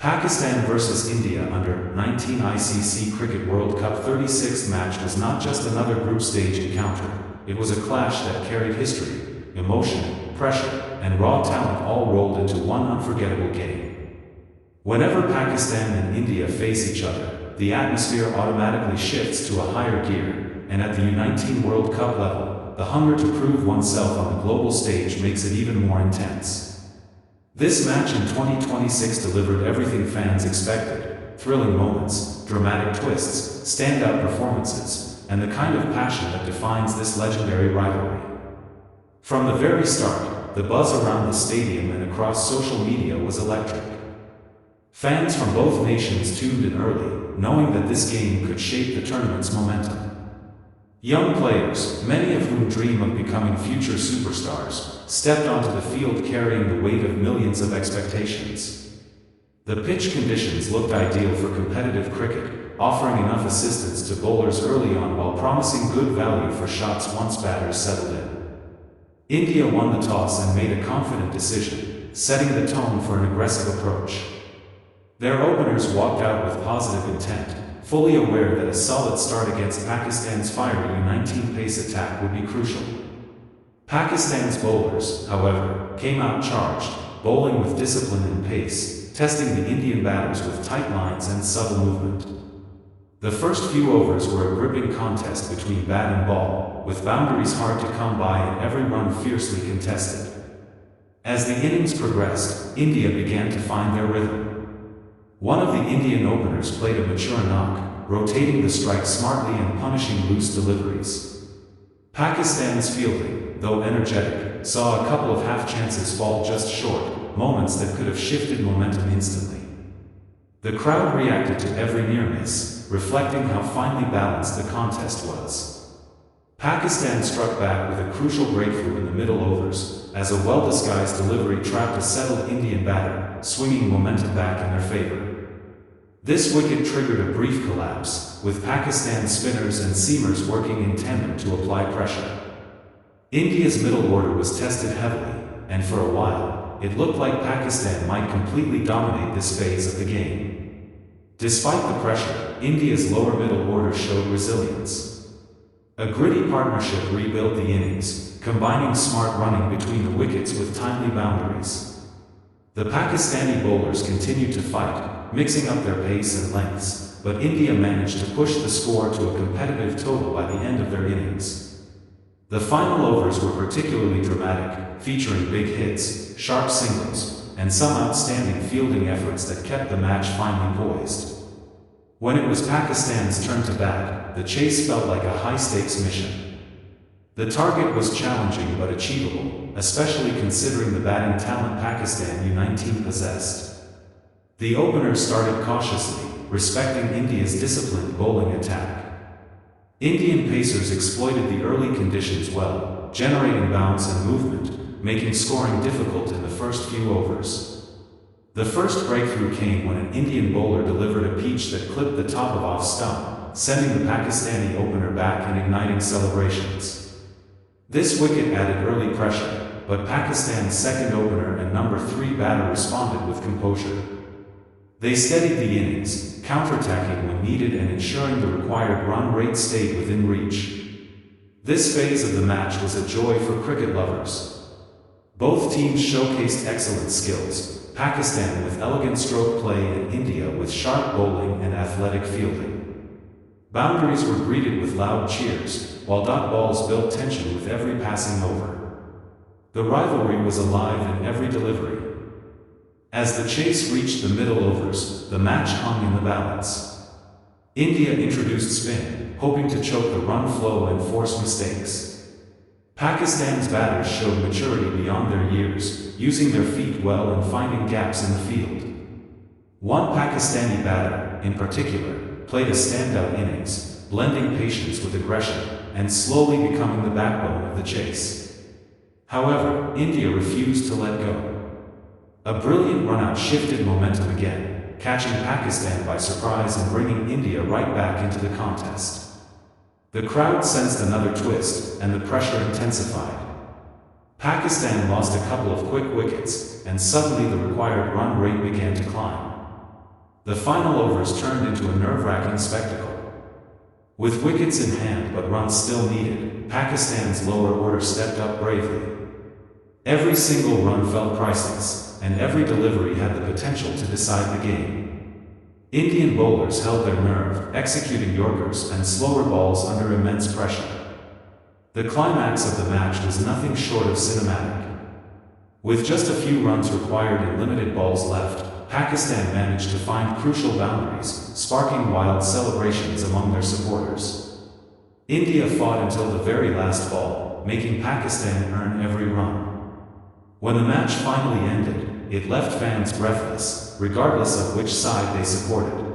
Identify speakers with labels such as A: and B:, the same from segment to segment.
A: Pakistan vs India under 19 ICC Cricket World Cup 36th match was not just another group stage encounter, it was a clash that carried history, emotion, pressure, and raw talent all rolled into one unforgettable game. Whenever Pakistan and India face each other, the atmosphere automatically shifts to a higher gear, and at the U19 World Cup level, the hunger to prove oneself on the global stage makes it even more intense. This match in 2026 delivered everything fans expected: thrilling moments, dramatic twists, standout performances, and the kind of passion that defines this legendary rivalry. From the very start, the buzz around the stadium and across social media was electric. Fans from both nations tuned in early, knowing that this game could shape the tournament's momentum. Young players, many of whom dream of becoming future superstars, stepped onto the field carrying the weight of millions of expectations. The pitch conditions looked ideal for competitive cricket, offering enough assistance to bowlers early on while promising good value for shots once batters settled in. India won the toss and made a confident decision, setting the tone for an aggressive approach. Their openers walked out with positive intent, fully aware that a solid start against Pakistan's fiery U19 pace attack would be crucial. Pakistan's bowlers, however, came out charged, bowling with discipline and pace, testing the Indian batters with tight lines and subtle movement. The first few overs were a gripping contest between bat and ball, with boundaries hard to come by and every run fiercely contested. As the innings progressed, India began to find their rhythm. One of the Indian openers played a mature knock, rotating the strike smartly and punishing loose deliveries. Pakistan's fielding, though energetic, saw a couple of half chances fall just short, moments that could have shifted momentum instantly. The crowd reacted to every near miss, reflecting how finely balanced the contest was. Pakistan struck back with a crucial breakthrough in the middle overs, as a well-disguised delivery trapped a settled Indian batter, swinging momentum back in their favor. This wicket triggered a brief collapse, with Pakistan's spinners and seamers working in tandem to apply pressure. India's middle order was tested heavily, and for a while, it looked like Pakistan might completely dominate this phase of the game. Despite the pressure, India's lower middle order showed resilience. A gritty partnership rebuilt the innings, combining smart running between the wickets with timely boundaries. The Pakistani bowlers continued to fight, mixing up their pace and lengths, but India managed to push the score to a competitive total by the end of their innings. The final overs were particularly dramatic, featuring big hits, sharp singles, and some outstanding fielding efforts that kept the match finely poised. When it was Pakistan's turn to bat, the chase felt like a high-stakes mission. The target was challenging but achievable, especially considering the batting talent Pakistan U19 possessed. The openers started cautiously, respecting India's disciplined bowling attack. Indian pacers exploited the early conditions well, generating bounce and movement, making scoring difficult in the first few overs. The first breakthrough came when an Indian bowler delivered a peach that clipped the top of off stump, sending the Pakistani opener back and igniting celebrations. This wicket added early pressure, but Pakistan's second opener and number 3 batter responded with composure. They steadied the innings, counterattacking when needed and ensuring the required run rate stayed within reach. This phase of the match was a joy for cricket lovers. Both teams showcased excellent skills, Pakistan with elegant stroke play and India with sharp bowling and athletic fielding. Boundaries were greeted with loud cheers, while dot balls built tension with every passing over. The rivalry was alive in every delivery. As the chase reached the middle overs, the match hung in the balance. India introduced spin, hoping to choke the run flow and force mistakes. Pakistan's batters showed maturity beyond their years, using their feet well and finding gaps in the field. One Pakistani batter, in particular, played a standout innings, blending patience with aggression, and slowly becoming the backbone of the chase. However, India refused to let go. A brilliant run-out shifted momentum again, catching Pakistan by surprise and bringing India right back into the contest. The crowd sensed another twist, and the pressure intensified. Pakistan lost a couple of quick wickets, and suddenly the required run rate began to climb. The final overs turned into a nerve-wracking spectacle. With wickets in hand but runs still needed, Pakistan's lower order stepped up bravely. Every single run felt priceless, and every delivery had the potential to decide the game. Indian bowlers held their nerve, executing yorkers and slower balls under immense pressure. The climax of the match was nothing short of cinematic. With just a few runs required and limited balls left, Pakistan managed to find crucial boundaries, sparking wild celebrations among their supporters. India fought until the very last ball, making Pakistan earn every run. When the match finally ended, it left fans breathless, regardless of which side they supported.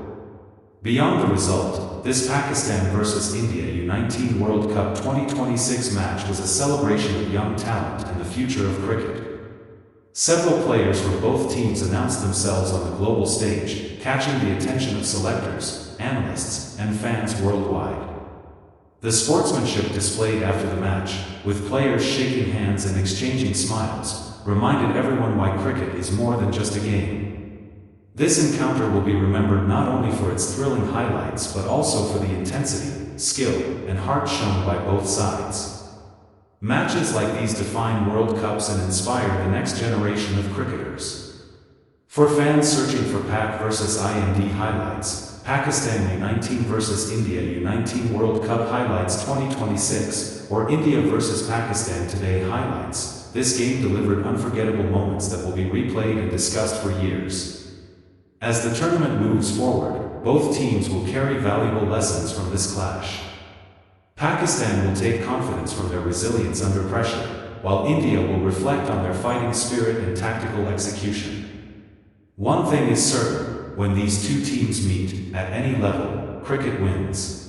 A: Beyond the result, this Pakistan vs India U19 World Cup 2026 match was a celebration of young talent and the future of cricket. Several players from both teams announced themselves on the global stage, catching the attention of selectors, analysts, and fans worldwide. The sportsmanship displayed after the match, with players shaking hands and exchanging smiles, reminded everyone why cricket is more than just a game. This encounter will be remembered not only for its thrilling highlights but also for the intensity, skill, and heart shown by both sides. Matches like these define World Cups and inspire the next generation of cricketers. For fans searching for Pak vs Ind highlights, Pakistan U19 vs India U19 World Cup highlights 2026, or India vs Pakistan today highlights, this game delivered unforgettable moments that will be replayed and discussed for years. As the tournament moves forward, both teams will carry valuable lessons from this clash. Pakistan will take confidence from their resilience under pressure, while India will reflect on their fighting spirit and tactical execution. One thing is certain, when these two teams meet, at any level, cricket wins.